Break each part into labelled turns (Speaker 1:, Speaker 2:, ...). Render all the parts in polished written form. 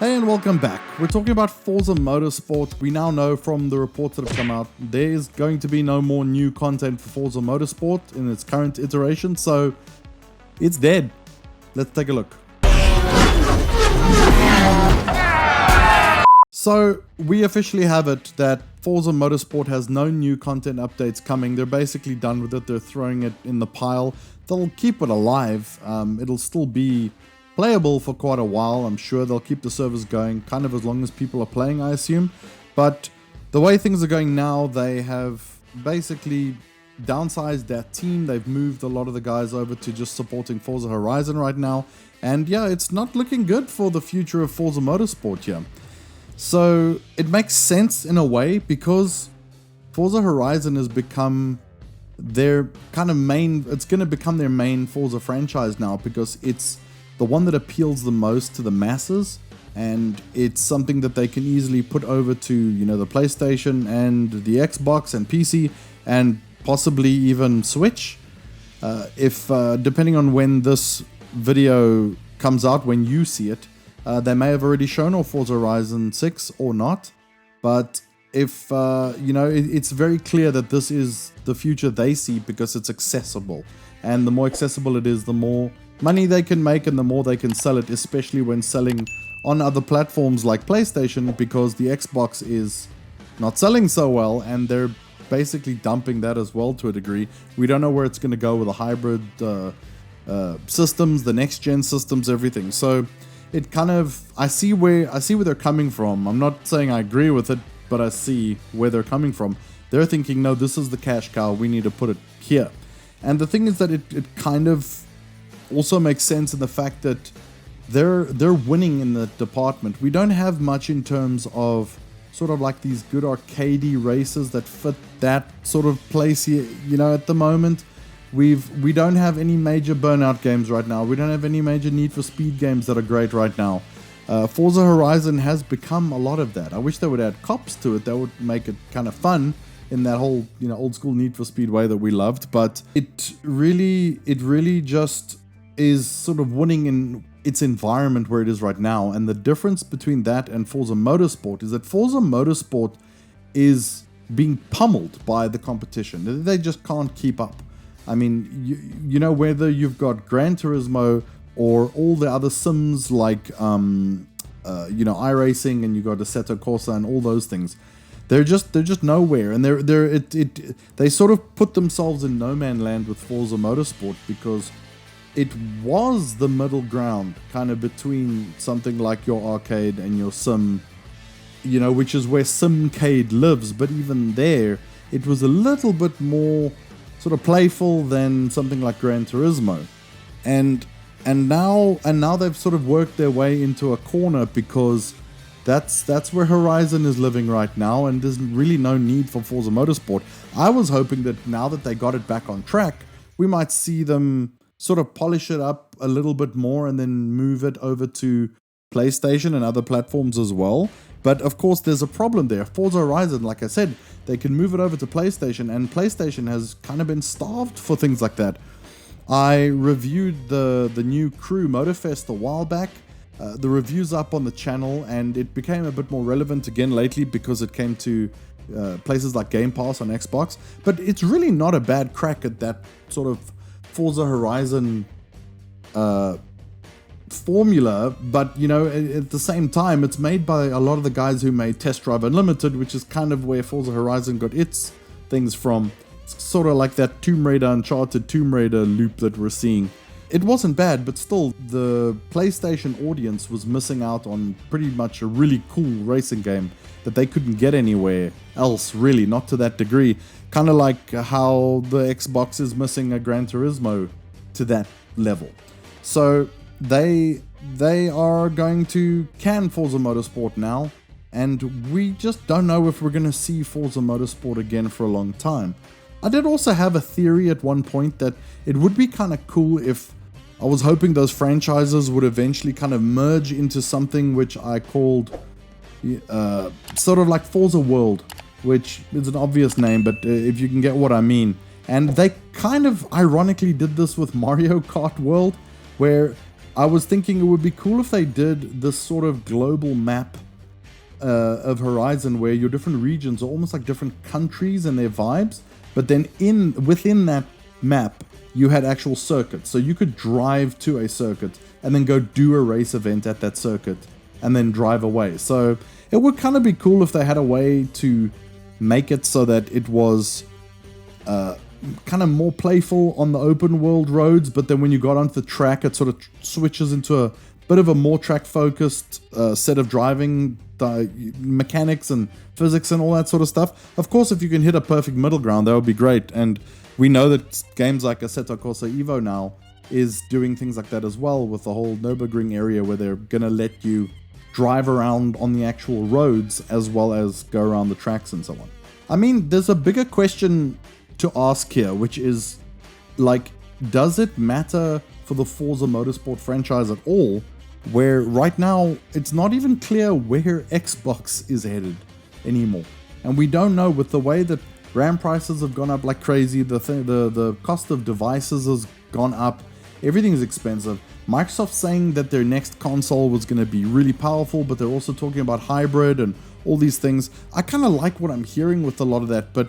Speaker 1: Hey and welcome back. We're talking about Forza Motorsport. We now know from the reports that have come out, there's going to be no more new content for Forza Motorsport in its current iteration, so it's dead. Let's take a look. So we officially have it that Forza Motorsport has no new content updates coming. They're basically done with it. They're throwing it in the pile. They'll keep it alive. It'll still be playable for quite a while. I'm sure they'll keep the servers going kind of as long as people are playing, I assume. But the way things are going now, they have basically downsized that team. They've moved a lot of the guys over to just supporting Forza Horizon right now. And yeah, it's not looking good for the future of Forza Motorsport here. So it makes sense in a way because Forza Horizon has become their kind of main, it's going to become their main Forza franchise now because it's the one that appeals the most to the masses, and it's something that they can easily put over to, you know, the PlayStation and the Xbox and PC and possibly even Switch. If depending on when this video comes out, when you see it, they may have already shown off Forza Horizon 6 or not, but if you know, it's very clear that this is the future they see because it's accessible, and the more accessible it is, the more money they can make and the more they can sell it, especially when selling on other platforms like PlayStation, because the Xbox is not selling so well and they're basically dumping that as well to a degree. We don't know where it's going to go with the hybrid systems, the next gen systems, everything. So it kind of, I see where they're coming from. I'm not saying I agree with it, but I see where they're coming from. They're thinking, no, this is the cash cow, we need to put it here. And the thing is that it kind of also makes sense in the fact that they're winning in the department. We don't have much in terms of sort of like these good arcadey races that fit that sort of place here, you know, at the moment. We don't have any major Burnout games right now. We don't have any major Need for Speed games that are great right now. Forza Horizon has become a lot of that. I wish they would add cops to it. That would make it kind of fun in that whole, you know, old school Need for Speed way that we loved. But it really just is sort of winning in its environment where it is right now. And the difference between that and Forza Motorsport is that Forza Motorsport is being pummeled by the competition. They just can't keep up. I mean, you know, whether you've got Gran Turismo or all the other sims like, you know, iRacing, and you got Assetto Corsa and all those things, they're just nowhere. And they sort of put themselves in no man land with Forza Motorsport because it was the middle ground kind of between something like your arcade and your sim, you know, which is where Simcade lives. But even there, it was a little bit more sort of playful than something like Gran Turismo. And now they've sort of worked their way into a corner because that's where Horizon is living right now, and there's really no need for Forza Motorsport. I was hoping that now that they got it back on track, we might see them sort of polish it up a little bit more and then move it over to PlayStation and other platforms as well. But of course, there's a problem there. Forza Horizon, like I said, they can move it over to PlayStation, and PlayStation has kind of been starved for things like that. I reviewed the new Crew Motorfest a while back. The review's up on the channel, and it became a bit more relevant again lately because it came to places like Game Pass on Xbox. But it's really not a bad crack at that sort of Forza Horizon formula, but you know, at the same time, it's made by a lot of the guys who made Test Drive Unlimited, which is kind of where Forza Horizon got its things from. It's sort of like that Tomb Raider, Uncharted Tomb Raider loop that we're seeing. It wasn't bad, but still, the PlayStation audience was missing out on pretty much a really cool racing game that they couldn't get anywhere else, really, not to that degree. Kind of like how the Xbox is missing a Gran Turismo to that level. So they are going to can Forza Motorsport now, and we just don't know if we're going to see Forza Motorsport again for a long time. I did also have a theory at one point that it would be kind of cool if I was hoping those franchises would eventually kind of merge into something which I called sort of like Forza World, which is an obvious name, but if you can get what I mean. And they kind of ironically did this with Mario Kart World, where I was thinking it would be cool if they did this sort of global map of Horizon where your different regions are almost like different countries and their vibes, but then within that map you had actual circuits, so you could drive to a circuit and then go do a race event at that circuit and then drive away. So it would kind of be cool if they had a way to make it so that it was kind of more playful on the open world roads, but then when you got onto the track it sort of switches into a bit of a more track focused set of driving mechanics and physics and all that sort of stuff. Of course, if you can hit a perfect middle ground, that would be great, and we know that games like Assetto Corsa Evo now is doing things like that as well, with the whole Nürburgring area where they're gonna let you drive around on the actual roads as well as go around the tracks and so on. I mean, there's a bigger question to ask here, which is, like, does it matter for the Forza Motorsport franchise at all, where right now it's not even clear where Xbox is headed anymore? And we don't know, with the way that RAM prices have gone up like crazy, the cost of devices has gone up, everything's expensive. Microsoft's saying that their next console was going to be really powerful, but they're also talking about hybrid and all these things. I kind of like what I'm hearing with a lot of that, but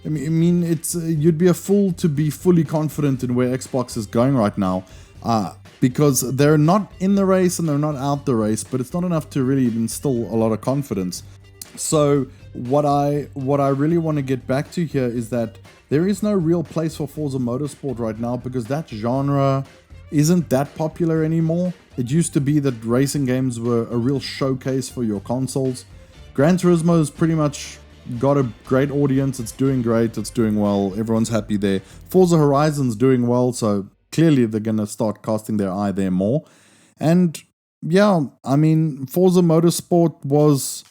Speaker 1: I mean, it's you'd be a fool to be fully confident in where Xbox is going right now, because they're not in the race and they're not out the race, but it's not enough to really instill a lot of confidence. So what I really want to get back to here is that there is no real place for Forza Motorsport right now, because that genre isn't that popular anymore. It used to be that racing games were a real showcase for your consoles. Gran Turismo has pretty much got a great audience, it's doing great, it's doing well, everyone's happy there. Forza Horizon's doing well, so clearly they're going to start casting their eye there more. And yeah, I mean, Forza Motorsport was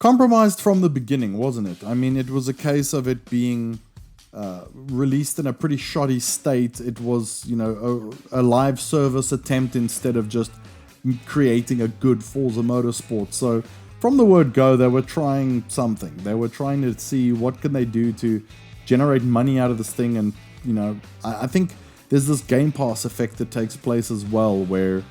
Speaker 1: compromised from the beginning, wasn't it? I mean, it was a case of it being released in a pretty shoddy state. It was, you know, a live service attempt instead of just creating a good Forza Motorsport. So from the word go, they were trying something. They were trying to see what can they do to generate money out of this thing. And, you know, I think there's this Game Pass effect that takes place as well, where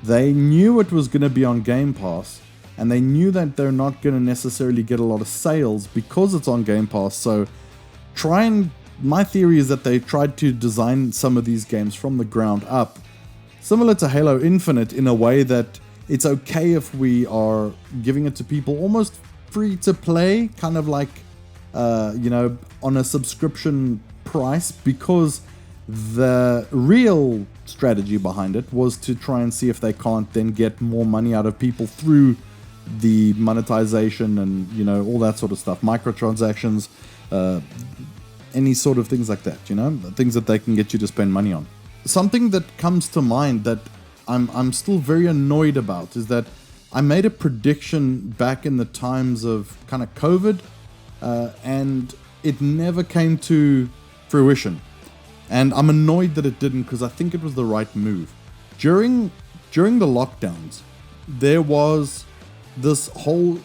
Speaker 1: they knew it was going to be on Game Pass, and they knew that they're not going to necessarily get a lot of sales because it's on Game Pass. So my theory is that they tried to design some of these games from the ground up, similar to Halo Infinite, in a way that it's okay if we are giving it to people almost free to play, kind of like, you know, on a subscription price, because the real strategy behind it was to try and see if they can't then get more money out of people through the monetization and, you know, all that sort of stuff, microtransactions, any sort of things like that, you know, things that they can get you to spend money on. Something that comes to mind that I'm still very annoyed about is that I made a prediction back in the times of kind of COVID, and it never came to fruition. And I'm annoyed that it didn't, because I think it was the right move. During the lockdowns, there was this whole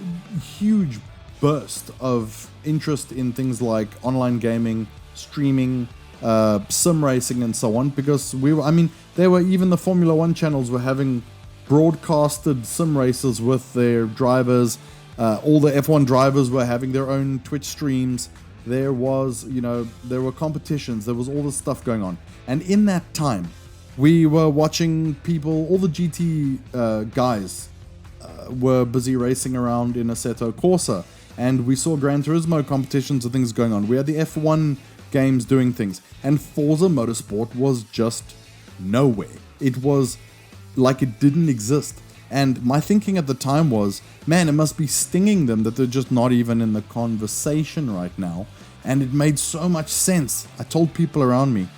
Speaker 1: huge burst of interest in things like online gaming, streaming, sim racing and so on, because there were even the Formula 1 channels were having broadcasted sim races with their drivers. All the F1 drivers were having their own Twitch streams. There was, you know, there were competitions, there was all this stuff going on. And in that time, we were watching people, all the GT guys were busy racing around in Assetto Corsa. And we saw Gran Turismo competitions and things going on. We had the F1 games doing things. And Forza Motorsport was just nowhere. It was like it didn't exist. And my thinking at the time was, man, it must be stinging them that they're just not even in the conversation right now. And it made so much sense. I told people around me,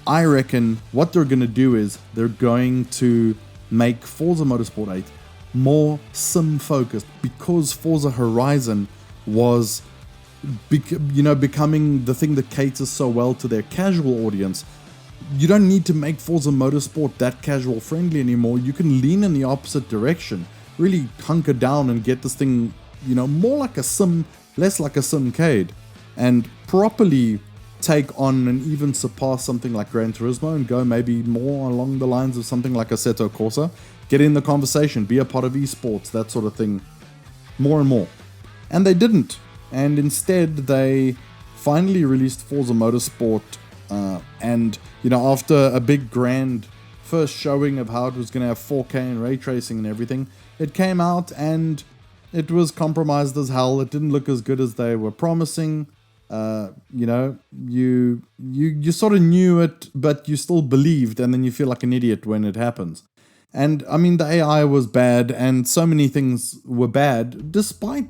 Speaker 1: I reckon what they're going to do is they're going to make Forza Motorsport 8 more sim-focused, because Forza Horizon was becoming the thing that caters so well to their casual audience. You don't need to make Forza Motorsport that casual friendly anymore. You can lean in the opposite direction, really hunker down and get this thing, you know, more like a sim, less like a Simcade, and properly take on and even surpass something like Gran Turismo and go maybe more along the lines of something like Assetto Corsa. Get in the conversation, be a part of esports, that sort of thing, more and more. And they didn't. And instead, they finally released Forza Motorsport. And, you know, after a big grand first showing of how it was going to have 4K and ray tracing and everything, it came out and it was compromised as hell. It didn't look as good as they were promising. You know, you sort of knew it, but you still believed, and then you feel like an idiot when it happens. And I mean, the AI was bad, and so many things were bad, despite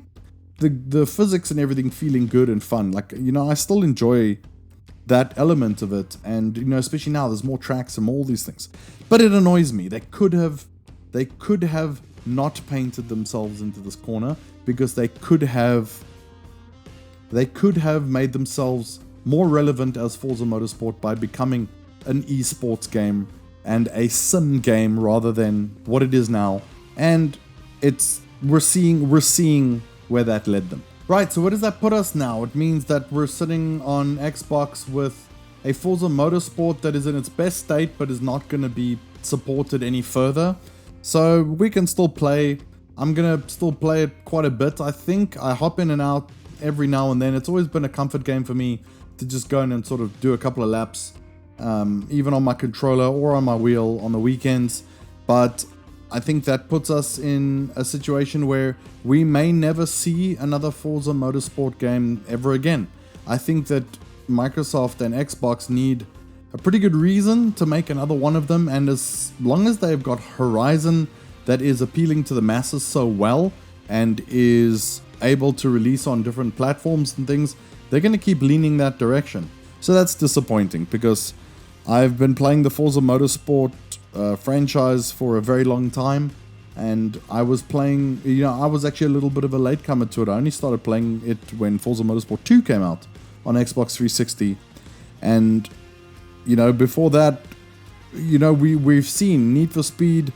Speaker 1: the physics and everything feeling good and fun. Like, you know, I still enjoy that element of it, and you know, especially now there's more tracks and all these things. But it annoys me. They could have not painted themselves into this corner, because they could have made themselves more relevant as Forza Motorsport by becoming an esports game and a sim game rather than what it is now. And we're seeing where that led them. Right, so where does that put us now? It means that we're sitting on Xbox with a Forza Motorsport that is in its best state but is not going to be supported any further. So we can still play. I'm going to still play it quite a bit. I think I hop in and out every now and then. It's always been a comfort game for me to just go in and sort of do a couple of laps, even on my controller or on my wheel on the weekends. But I think that puts us in a situation where we may never see another Forza Motorsport game ever again. I think that Microsoft and Xbox need a pretty good reason to make another one of them, and as long as they've got Horizon that is appealing to the masses so well and is able to release on different platforms and things, they're going to keep leaning that direction. So that's disappointing, because I've been playing the Forza Motorsport franchise for a very long time, and I was playing, you know, I was actually a little bit of a latecomer to it. I only started playing it when Forza Motorsport 2 came out on Xbox 360, and you know, before that, you know, we've seen Need for Speed,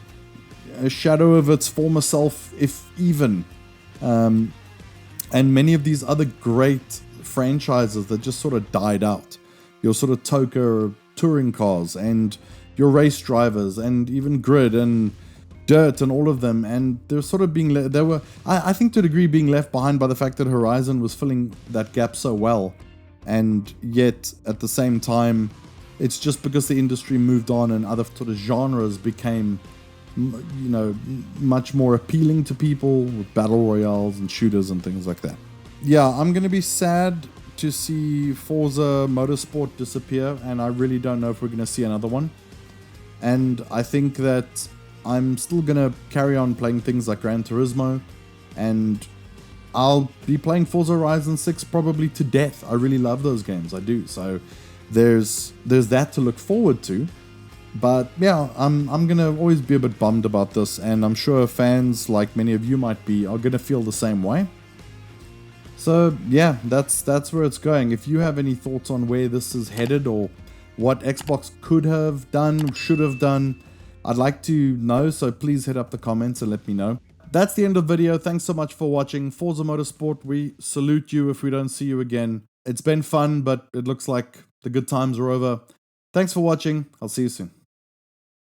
Speaker 1: a shadow of its former self, if even, and many of these other great franchises that just sort of died out. Your sort of Toka touring cars and your race drivers and even Grid and Dirt and all of them, and they're sort of being I think to a degree being left behind by the fact that Horizon was filling that gap so well, and yet at the same time, it's just because the industry moved on and other sort of genres became, you know, much more appealing to people with battle royales and shooters and things like that. Yeah, I'm going to be sad to see Forza Motorsport disappear, and I really don't know if we're going to see another one. And I think that I'm still going to carry on playing things like Gran Turismo, and I'll be playing Forza Horizon 6 probably to death. I really love those games, I do. So there's that to look forward to. But yeah, I'm gonna always be a bit bummed about this, and I'm sure fans, like many of you might be, are gonna feel the same way. So yeah, that's where it's going. If you have any thoughts on where this is headed or what Xbox could have done, should have done, I'd like to know, so please hit up the comments and let me know. That's the end of the video. Thanks so much for watching. Forza Motorsport, we salute you if we don't see you again. It's been fun, but it looks like the good times are over. Thanks for watching. I'll see you soon.